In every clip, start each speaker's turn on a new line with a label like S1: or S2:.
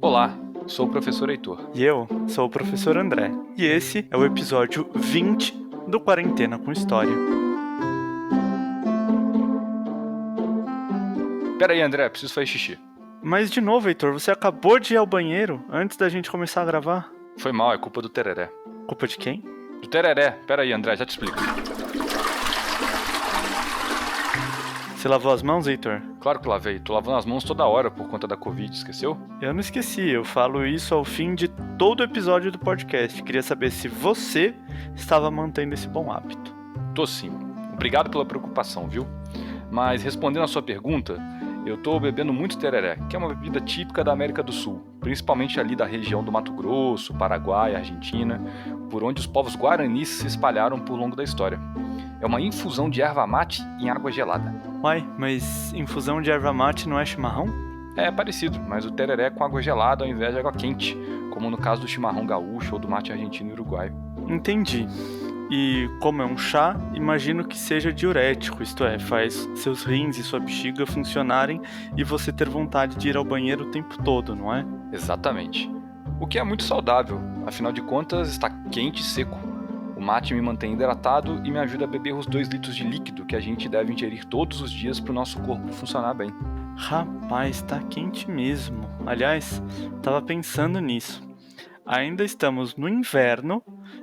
S1: Olá, sou o professor Heitor.
S2: E eu sou o professor André. E esse é o episódio 20 do Quarentena com História.
S1: Pera aí, André, preciso fazer xixi.
S2: Mas de novo, Heitor, você acabou de ir ao banheiro antes da gente começar a gravar.
S1: Foi mal, é culpa do tereré.
S2: Culpa de quem?
S1: Do tereré. Pera aí, André, já te explico.
S2: Você lavou as mãos, Heitor?
S1: Claro que lavei. Tô lavando as mãos toda hora por conta da Covid, esqueceu?
S2: Eu não esqueci, eu falo isso ao fim de todo episódio do podcast. Queria saber se você estava mantendo esse bom hábito.
S1: Tô sim. Obrigado pela preocupação, viu? Mas respondendo a sua pergunta, eu tô bebendo muito tereré, que é uma bebida típica da América do Sul, principalmente ali da região do Mato Grosso, Paraguai, Argentina, por onde os povos guaranis se espalharam por longo da história. É uma infusão de erva mate em água gelada.
S2: Uai, mas infusão de erva mate não é chimarrão?
S1: É parecido, mas o tereré é com água gelada ao invés de água quente, como no caso do chimarrão gaúcho ou do mate argentino e uruguaio.
S2: Entendi. E como é um chá, imagino que seja diurético, isto é, faz seus rins e sua bexiga funcionarem e você ter vontade de ir ao banheiro o tempo todo, não é?
S1: Exatamente. O que é muito saudável, afinal de contas está quente e seco. O mate me mantém hidratado e me ajuda a beber os 2 litros de líquido que a gente deve ingerir todos os dias para o nosso corpo funcionar bem.
S2: Rapaz, tá quente mesmo. Aliás, tava pensando nisso. Ainda estamos no inverno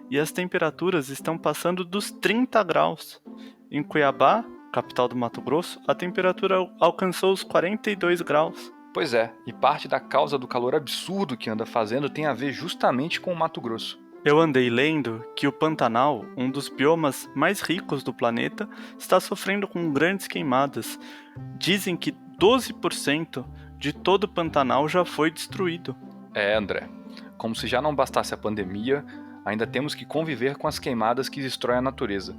S2: e as temperaturas estão passando dos 30 graus. Em Cuiabá, capital do Mato Grosso, a temperatura alcançou os 42 graus.
S1: Pois é, e parte da causa do calor absurdo que anda fazendo tem a ver justamente com o Mato Grosso.
S2: Eu andei lendo que o Pantanal, um dos biomas mais ricos do planeta, está sofrendo com grandes queimadas. Dizem que 12% de todo o Pantanal já foi destruído.
S1: É, André, como se já não bastasse a pandemia, ainda temos que conviver com as queimadas que destroem a natureza.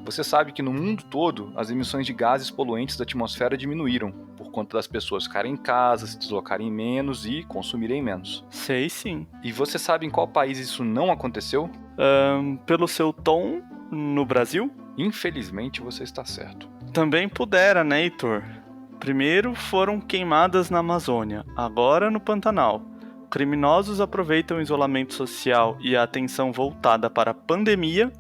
S1: Você sabe que no mundo todo, as emissões de gases poluentes da atmosfera diminuíram, por conta das pessoas ficarem em casa, se deslocarem menos e consumirem menos.
S2: Sei sim.
S1: E você sabe em qual país isso não aconteceu?
S2: Pelo seu tom, no Brasil?
S1: Infelizmente você está certo.
S2: Também pudera, né, Heitor? Primeiro foram queimadas na Amazônia, agora no Pantanal. Criminosos aproveitam o isolamento social e a atenção voltada para a pandemia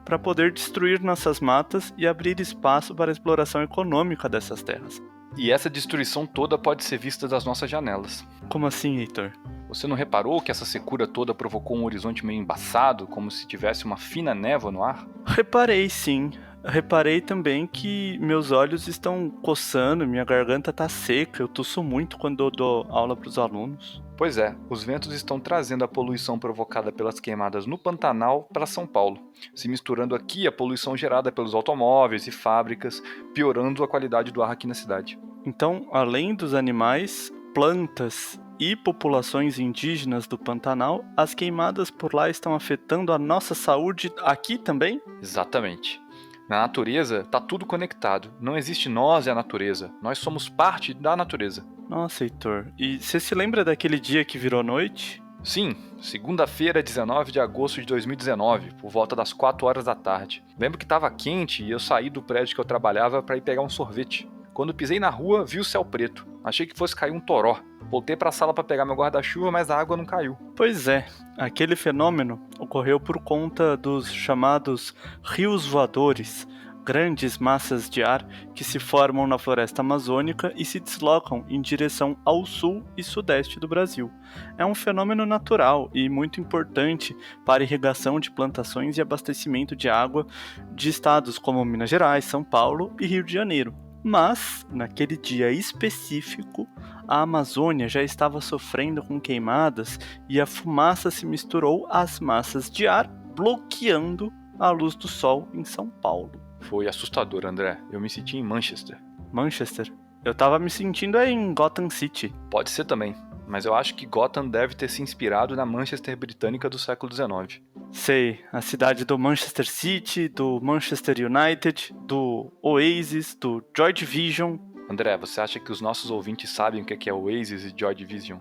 S2: para poder destruir nossas matas e abrir espaço para a exploração econômica dessas terras.
S1: E essa destruição toda pode ser vista das nossas janelas.
S2: Como assim, Heitor?
S1: Você não reparou que essa secura toda provocou um horizonte meio embaçado, como se tivesse uma fina névoa no ar?
S2: Reparei, sim. Reparei também que meus olhos estão coçando, minha garganta tá seca, eu tosso muito quando eu dou aula para os alunos.
S1: Pois é, os ventos estão trazendo a poluição provocada pelas queimadas no Pantanal para São Paulo, se misturando aqui a poluição gerada pelos automóveis e fábricas, piorando a qualidade do ar aqui na cidade.
S2: Então, além dos animais, plantas e populações indígenas do Pantanal, as queimadas por lá estão afetando a nossa saúde aqui também?
S1: Exatamente. Na natureza, tá tudo conectado. Não existe nós e a natureza. Nós somos parte da natureza.
S2: Nossa, Heitor, e você se lembra daquele dia que virou noite?
S1: Sim, segunda-feira, 19 de agosto de 2019, por volta das 4 horas da tarde. Lembro que estava quente e eu saí do prédio que eu trabalhava para ir pegar um sorvete. Quando pisei na rua, vi o céu preto. Achei que fosse cair um toró. Voltei para a sala para pegar meu guarda-chuva, mas a água não caiu.
S2: Pois é, aquele fenômeno ocorreu por conta dos chamados rios voadores, grandes massas de ar que se formam na floresta amazônica e se deslocam em direção ao sul e sudeste do Brasil. É um fenômeno natural e muito importante para a irrigação de plantações e abastecimento de água de estados como Minas Gerais, São Paulo e Rio de Janeiro. Mas, naquele dia específico, a Amazônia já estava sofrendo com queimadas e a fumaça se misturou às massas de ar, bloqueando a luz do sol em São Paulo.
S1: Foi assustador, André. Eu me senti em Manchester.
S2: Manchester? Eu tava me sentindo aí em Gotham City.
S1: Pode ser também, mas eu acho que Gotham deve ter se inspirado na Manchester britânica do século XIX.
S2: Sei, a cidade do Manchester City, do Manchester United, do Oasis, do Joy Division.
S1: André, você acha que os nossos ouvintes sabem o que é Oasis e Joy Division?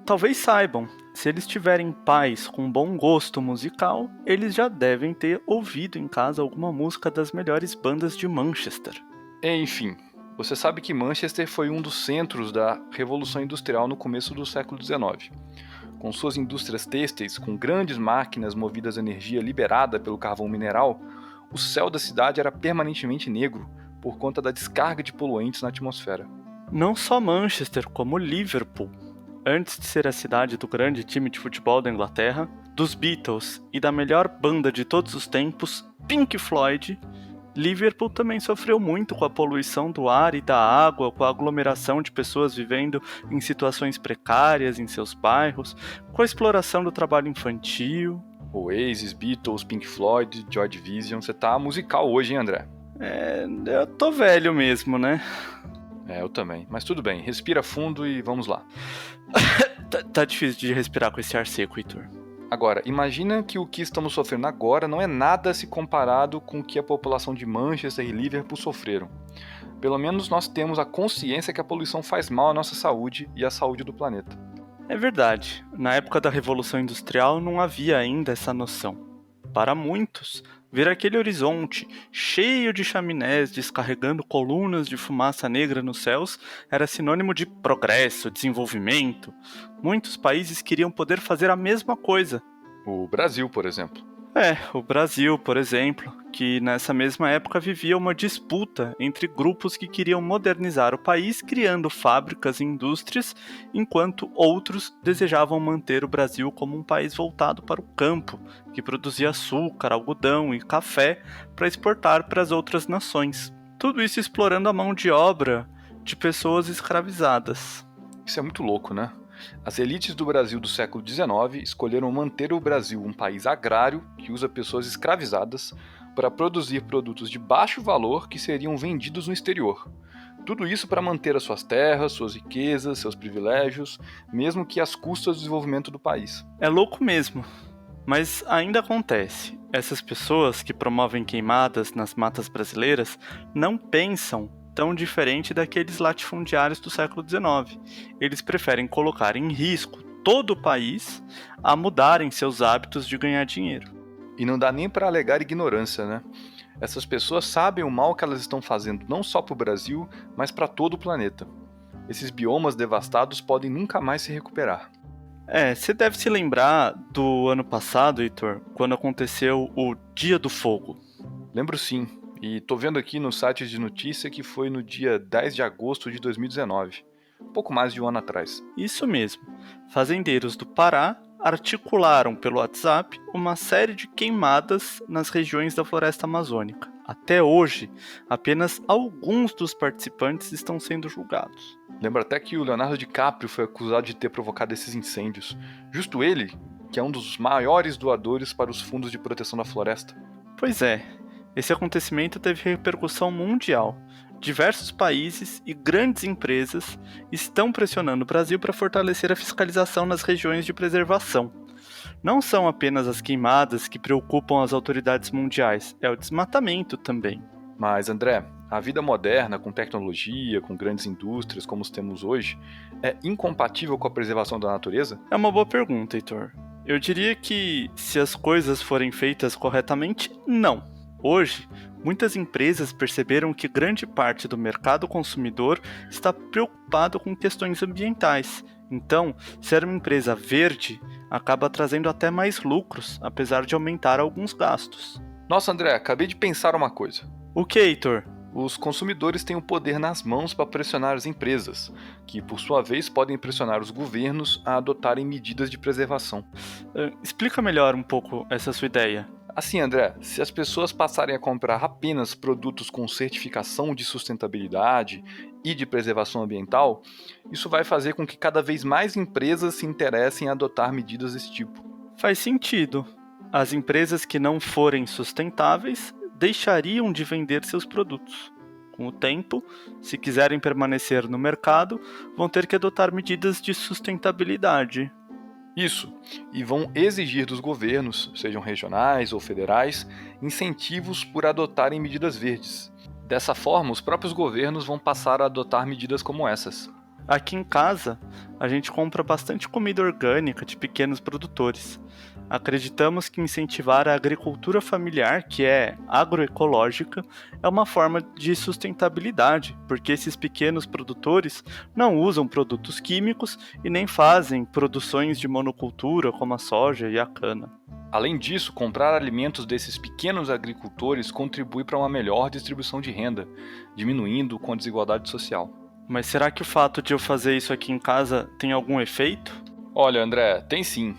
S2: Talvez saibam. Se eles tiverem pais com bom gosto musical, eles já devem ter ouvido em casa alguma música das melhores bandas de Manchester.
S1: Enfim, Você sabe que Manchester foi um dos centros da Revolução Industrial no começo do século XIX. Com suas indústrias têxteis, com grandes máquinas movidas a energia liberada pelo carvão mineral, o céu da cidade era permanentemente negro por conta da descarga de poluentes na atmosfera.
S2: Não só Manchester, como Liverpool. Antes de ser a cidade do grande time de futebol da Inglaterra, dos Beatles e da melhor banda de todos os tempos, Pink Floyd, Liverpool também sofreu muito com a poluição do ar e da água, com a aglomeração de pessoas vivendo em situações precárias em seus bairros, com a exploração do trabalho infantil.
S1: Oasis, Beatles, Pink Floyd, Joy Division, você tá musical hoje, hein, André?
S2: Eu tô velho mesmo, né?
S1: Eu também. Mas tudo bem, respira fundo e vamos lá.
S2: Tá difícil de respirar com esse ar seco, Heitor.
S1: Agora, imagina que o que estamos sofrendo agora não é nada se comparado com o que a população de Manchester e Liverpool sofreram. Pelo menos nós temos a consciência que a poluição faz mal à nossa saúde e à saúde do planeta.
S2: É verdade, na época da Revolução Industrial não havia ainda essa noção. Para muitos, ver aquele horizonte cheio de chaminés descarregando colunas de fumaça negra nos céus era sinônimo de progresso, desenvolvimento. Muitos países queriam poder fazer a mesma coisa.
S1: O Brasil, por exemplo.
S2: O Brasil, por exemplo, que nessa mesma época vivia uma disputa entre grupos que queriam modernizar o país criando fábricas e indústrias, enquanto outros desejavam manter o Brasil como um país voltado para o campo, que produzia açúcar, algodão e café para exportar para as outras nações. Tudo isso explorando a mão de obra de pessoas escravizadas.
S1: Isso é muito louco, né? As elites do Brasil do século XIX escolheram manter o Brasil um país agrário que usa pessoas escravizadas para produzir produtos de baixo valor que seriam vendidos no exterior. Tudo isso para manter as suas terras, suas riquezas, seus privilégios, mesmo que às custas do desenvolvimento do país.
S2: É louco mesmo, mas ainda acontece. Essas pessoas que promovem queimadas nas matas brasileiras não pensam tão diferente daqueles latifundiários do século XIX. Eles preferem colocar em risco todo o país a mudarem seus hábitos de ganhar dinheiro.
S1: E não dá nem para alegar ignorância, né? Essas pessoas sabem o mal que elas estão fazendo não só para o Brasil, mas para todo o planeta. Esses biomas devastados podem nunca mais se recuperar.
S2: Você deve se lembrar do ano passado, Heitor, quando aconteceu o Dia do Fogo.
S1: Lembro sim. E tô vendo aqui no site de notícia que foi no dia 10 de agosto de 2019, um pouco mais de um ano atrás.
S2: Isso mesmo. Fazendeiros do Pará articularam pelo WhatsApp uma série de queimadas nas regiões da floresta amazônica. Até hoje, apenas alguns dos participantes estão sendo julgados.
S1: Lembro até que o Leonardo DiCaprio foi acusado de ter provocado esses incêndios. Justo ele, que é um dos maiores doadores para os fundos de proteção da floresta.
S2: Pois é. Esse acontecimento teve repercussão mundial. Diversos países e grandes empresas estão pressionando o Brasil para fortalecer a fiscalização nas regiões de preservação. Não são apenas as queimadas que preocupam as autoridades mundiais, é o desmatamento também.
S1: Mas, André, a vida moderna, com tecnologia, com grandes indústrias como os temos hoje, é incompatível com a preservação da natureza?
S2: É uma boa pergunta, Heitor. Eu diria que, se as coisas forem feitas corretamente, não. Hoje, muitas empresas perceberam que grande parte do mercado consumidor está preocupado com questões ambientais. Então, ser uma empresa verde acaba trazendo até mais lucros, apesar de aumentar alguns gastos.
S1: Nossa, André, acabei de pensar uma coisa.
S2: O que, Heitor?
S1: Os consumidores têm o poder nas mãos para pressionar as empresas, que por sua vez podem pressionar os governos a adotarem medidas de preservação.
S2: Explica melhor um pouco essa sua ideia.
S1: Assim, André, se as pessoas passarem a comprar apenas produtos com certificação de sustentabilidade e de preservação ambiental, isso vai fazer com que cada vez mais empresas se interessem em adotar medidas desse tipo.
S2: Faz sentido. As empresas que não forem sustentáveis deixariam de vender seus produtos. Com o tempo, se quiserem permanecer no mercado, vão ter que adotar medidas de sustentabilidade.
S1: Isso, e vão exigir dos governos, sejam regionais ou federais, incentivos por adotarem medidas verdes. Dessa forma, os próprios governos vão passar a adotar medidas como essas.
S2: Aqui em casa, a gente compra bastante comida orgânica de pequenos produtores. Acreditamos que incentivar a agricultura familiar, que é agroecológica, é uma forma de sustentabilidade, porque esses pequenos produtores não usam produtos químicos e nem fazem produções de monocultura como a soja e a cana.
S1: Além disso, comprar alimentos desses pequenos agricultores contribui para uma melhor distribuição de renda, diminuindo com a desigualdade social.
S2: Mas será que o fato de eu fazer isso aqui em casa tem algum efeito?
S1: Olha, André, tem sim,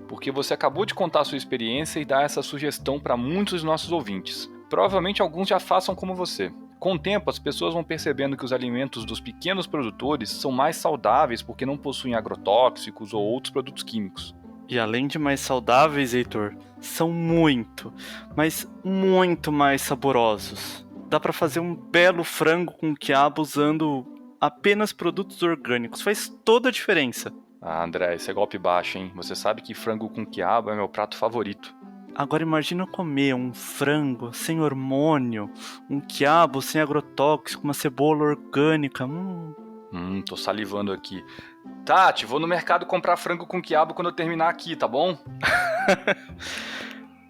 S1: porque você acabou de contar a sua experiência e dar essa sugestão para muitos dos nossos ouvintes. Provavelmente alguns já façam como você. Com o tempo, as pessoas vão percebendo que os alimentos dos pequenos produtores são mais saudáveis porque não possuem agrotóxicos ou outros produtos químicos.
S2: E além de mais saudáveis, Heitor, são mas muito mais saborosos. Dá pra fazer um belo frango com quiabo usando apenas produtos orgânicos. Faz toda a diferença.
S1: Ah, André, esse é golpe baixo, hein? Você sabe que frango com quiabo é meu prato favorito.
S2: Agora imagina eu comer um frango sem hormônio, um quiabo sem agrotóxico, uma cebola orgânica.
S1: Tô salivando aqui. Tati, vou no mercado comprar frango com quiabo quando eu terminar aqui, tá bom?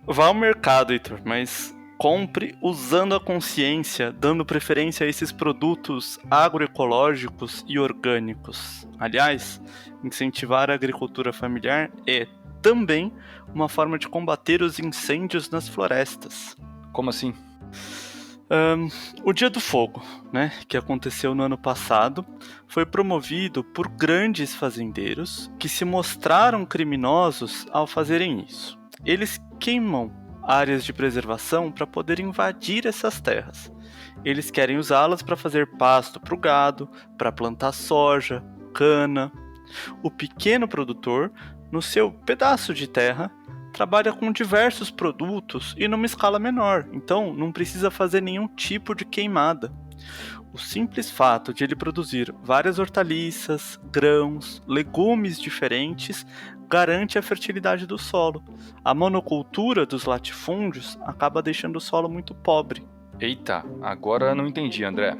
S2: Vá ao mercado, Heitor, mas compre usando a consciência, dando preferência a esses produtos agroecológicos e orgânicos. Aliás, incentivar a agricultura familiar é também uma forma de combater os incêndios nas florestas.
S1: Como assim?
S2: O Dia do Fogo, que aconteceu no ano passado, foi promovido por grandes fazendeiros que se mostraram criminosos ao fazerem isso. Eles queimam áreas de preservação para poder invadir essas terras. Eles querem usá-las para fazer pasto para o gado, para plantar soja, cana. O pequeno produtor, no seu pedaço de terra, trabalha com diversos produtos e numa escala menor, então não precisa fazer nenhum tipo de queimada. O simples fato de ele produzir várias hortaliças, grãos, legumes diferentes garante a fertilidade do solo. A monocultura dos latifúndios acaba deixando o solo muito pobre.
S1: Eita, agora não entendi, André.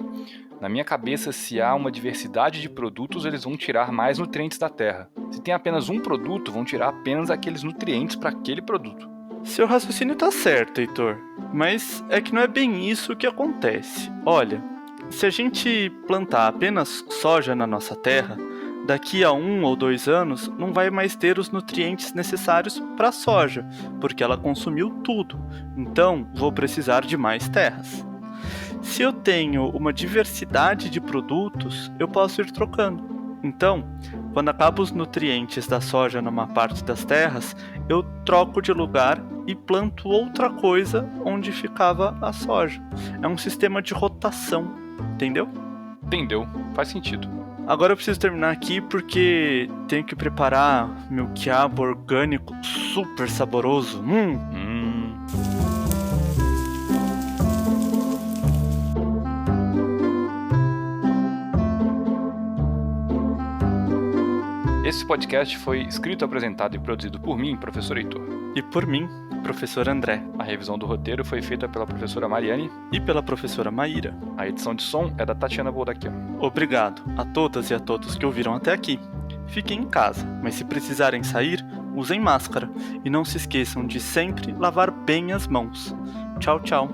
S1: Na minha cabeça, se há uma diversidade de produtos, eles vão tirar mais nutrientes da terra. Se tem apenas um produto, vão tirar apenas aqueles nutrientes para aquele produto.
S2: Seu raciocínio tá certo, Heitor, mas é que não é bem isso que acontece. Olha, se a gente plantar apenas soja na nossa terra, daqui a 1 ou 2 anos não vai mais ter os nutrientes necessários para a soja, porque ela consumiu tudo. Então, vou precisar de mais terras. Se eu tenho uma diversidade de produtos, eu posso ir trocando. Então, quando acabam os nutrientes da soja numa parte das terras, eu troco de lugar e planto outra coisa onde ficava a soja. É um sistema de rotação, entendeu?
S1: Entendeu, faz sentido.
S2: Agora eu preciso terminar aqui porque tenho que preparar meu quiabo orgânico super saboroso.
S1: Esse podcast foi escrito, apresentado e produzido por mim, professor Heitor.
S2: E por mim, professor André.
S1: A revisão do roteiro foi feita pela professora Mariane.
S2: E pela professora Maíra.
S1: A edição de som é da Tatiana Boldaquian.
S2: Obrigado a todas e a todos que ouviram até aqui. Fiquem em casa, mas se precisarem sair, usem máscara. E não se esqueçam de sempre lavar bem as mãos. Tchau, tchau.